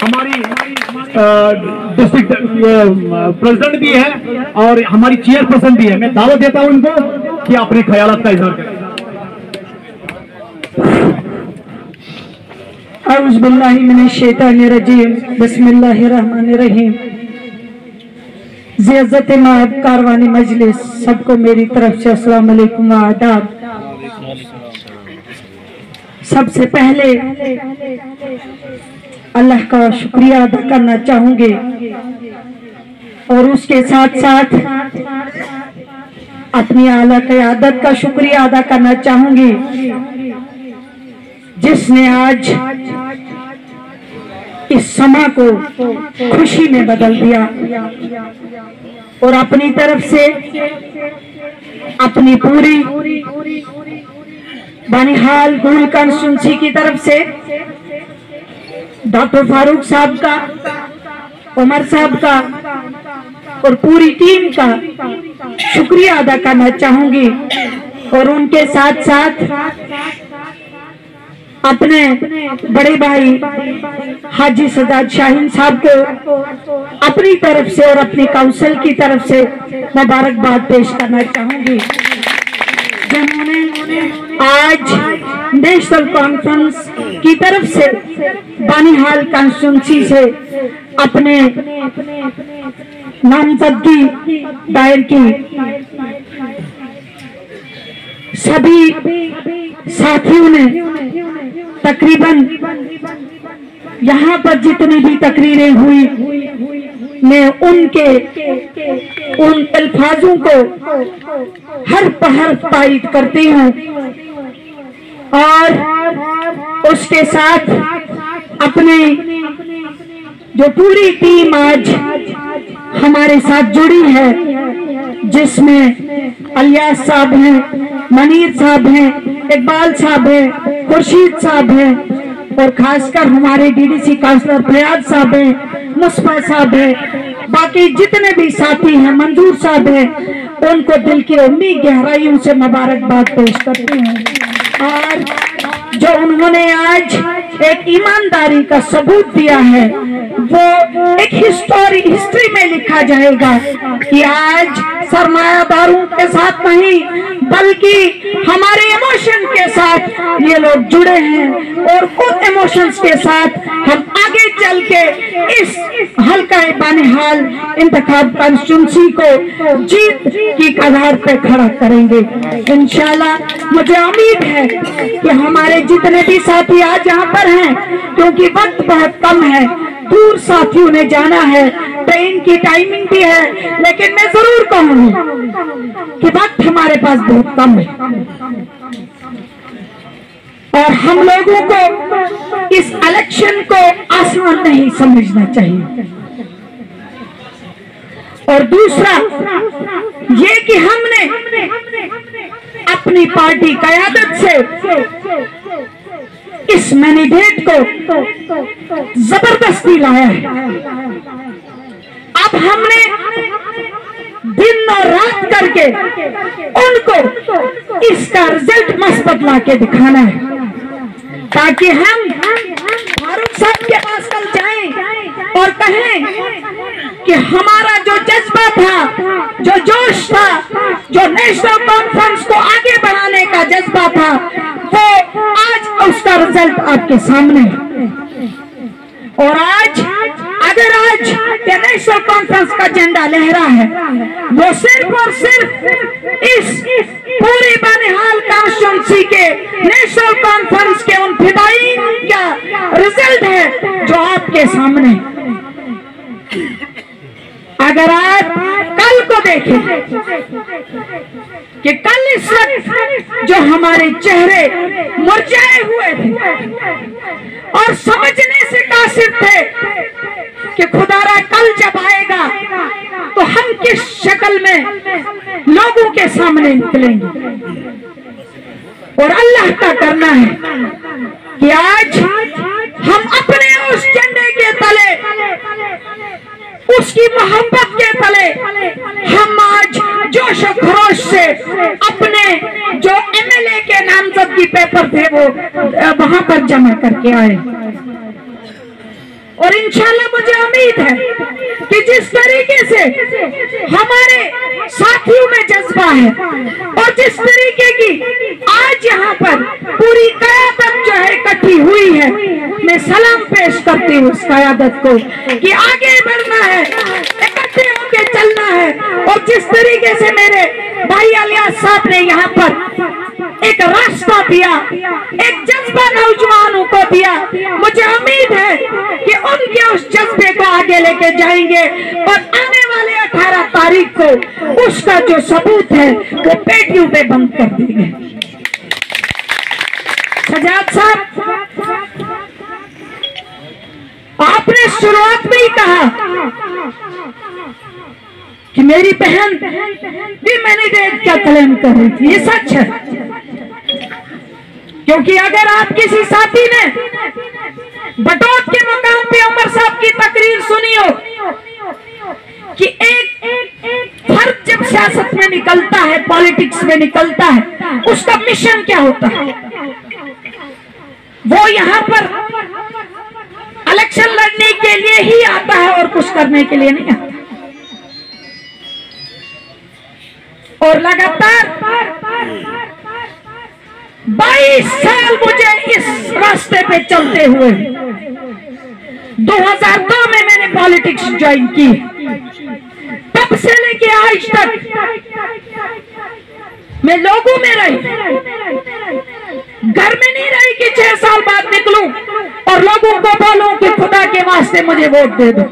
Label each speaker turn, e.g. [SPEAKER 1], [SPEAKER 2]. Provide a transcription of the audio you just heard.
[SPEAKER 1] हमारी district president भी है और हमारी चेयरपर्सन भी है। मैं दावत देता हूं इनको कि अपने ख्यालात का इजहार करें।
[SPEAKER 2] औज़ु बिल्लाहि मिनश शैतानिर रजीम, बिस्मिल्लाहिर्रहमानिर्रहीम। ज़िय्ज़त माब कारवानी मजलिस, सबको मेरी तरफ से अस्सलाम वालेकुम व आदाब। सबसे पहले अल्लाह का शुक्रिया अदा करना चाहूंगी और उसके साथ साथ अपनी आला क़यादत का शुक्रिया अदा करना चाहूंगी जिसने आज इस समय को खुशी में बदल दिया और अपनी तरफ से अपनी पूरी बनिहाल गुल कॉन्स्टिट्यूंसी की तरफ से डॉक्टर फारूक साहब का, उमर साहब का और पूरी टीम का शुक्रिया अदा करना चाहूंगी और उनके साथ साथ अपने बड़े भाई हाजी सदात शाहीन साहब को अपनी तरफ से और अपनी काउंसिल की तरफ से मुबारकबाद पेश करना चाहूंगी जिन्होंने आज नेशनल कॉन्फ्रेंस की तरफ से बानिहाल कॉन्स्टिट्यूंसी से अपने नामजदगी दायर की। सभी साथियों ने तकरीबन यहाँ पर जितनी भी तकरीरें हुई मैं उनके उन अल्फाजों को हर पहर तायद करती हूँ और उसके साथ अपने जो पूरी टीम आज हमारे साथ जुड़ी है जिसमें अलियास साहब हैं, मनीर साहब हैं, इकबाल साहब हैं, खुर्शीद साहब हैं और खासकर हमारे डीडीसी काउंसलर फयाज साहब हैं, मुस्फा साहब हैं, बाकी जितने भी साथी हैं, मंजूर साहब हैं, उनको दिल की उम्मी गहराइयों से मुबारकबाद पेश करती हूँ और जो उन्होंने आज एक ईमानदारी का सबूत दिया है वो एक हिस्ट्री में लिखा जाएगा कि आज सरमायादारों के साथ नहीं बल्कि हमारे इमोशन के साथ ये लोग जुड़े हैं और उन इमोशंस के साथ हम आगे चल के इस हल्का बानिहाल इंतखाब कॉन्स्टिट्यूंसी को जीत की कगार पे खड़ा करेंगे इंशाल्लाह। मुझे उम्मीद है कि हमारे जितने भी साथी आज यहाँ पर हैं, क्योंकि वक्त बहुत कम है, दूर साथियों ने जाना है, ट्रेन की टाइमिंग भी है, लेकिन मैं जरूर कहूंगी कि वक्त हमारे पास बहुत कम है और हम लोगों को इस इलेक्शन को आसान नहीं समझना चाहिए। और दूसरा ये कि हमने अपनी पार्टी क़यादत से इस मैनिडेट को जबरदस्ती लाया है। अब हमने दिन और रात करके उनको इसका रिजल्ट मस्बत ला के दिखाना है ताकि हम फारूक साहब के पास कल जाएं और कहें कि हमारा जो जज्बा था, जो जोश था, जो नेशनल कॉन्फ्रेंस को आगे बढ़ाने का जज्बा था, वो आज उसका रिजल्ट आपके सामने है। और आज अगर आज नेशनल कॉन्फ्रेंस का झंडा लहरा है वो सिर्फ और सिर्फ इस पूरी बानिहाल कॉन्स्टिट्यूंसी के नेशनल कॉन्फ्रेंस के उन फिदायीन का रिजल्ट है जो आपके सामने। अगर आप कल को देखें कि कल इस वक्त जो हमारे चेहरे मुरझाए हुए थे और समझने से कासिर थे कि खुदारा कल जब आएगा तो हम किस शक्ल में लोगों के सामने निकलेंगे, और अल्लाह का करना है कि आज हम अपने उस झंडे के तले, उसकी मोहब्बत के तले हम आज जोश खरोश से अपने जो एमएलए के नामजदगी पेपर थे वो वहां पर जमा करके आए। और इंशाल्लाह मुझे उम्मीद है कि जिस तरीके से हमारे साथियों में जज्बा है और जिस तरीके की आज यहाँ पर पूरी क़यादत जो है इकट्ठी हुई है, मैं सलाम पेश करती हूँ उस क़यादत को कि आगे बढ़ना है, इकट्ठे होकर चलना है। और जिस तरीके से मेरे भाई इलियास साहब ने यहाँ पर एक रास्ता दिया, एक जज्बा नौजवानों को दिया, मुझे उम्मीद है कि उनके उस जज्बे को आगे लेके जाएंगे और आने वाले 18 तारीख को उसका जो सबूत है वो पेटियों पे बंद कर देंगे। सजाद साहब, आपने शुरुआत में ही कहा कि मेरी बहन भी मैंने रेप का क्लेम कर रही थी, ये सच है। क्योंकि अगर आप किसी साथी ने बटोत के मुकाम पे उमर साहब की तकरीर सुनी हो कि एक फर्द जब सियासत में निकलता है, पॉलिटिक्स में निकलता है, उसका मिशन क्या होता है? वो यहाँ पर इलेक्शन लड़ने के लिए ही आता है और कुछ करने के लिए नहीं आता। और लगातार 22 साल मुझे इस रास्ते पे चलते हुए, 2002 में मैंने पॉलिटिक्स ज्वाइन की, तब से लेके आज तक मैं लोगों में रही, घर में नहीं रही कि 6 साल बाद निकलूं और लोगों को बोलूं कि खुदा के वास्ते मुझे वोट दे दो।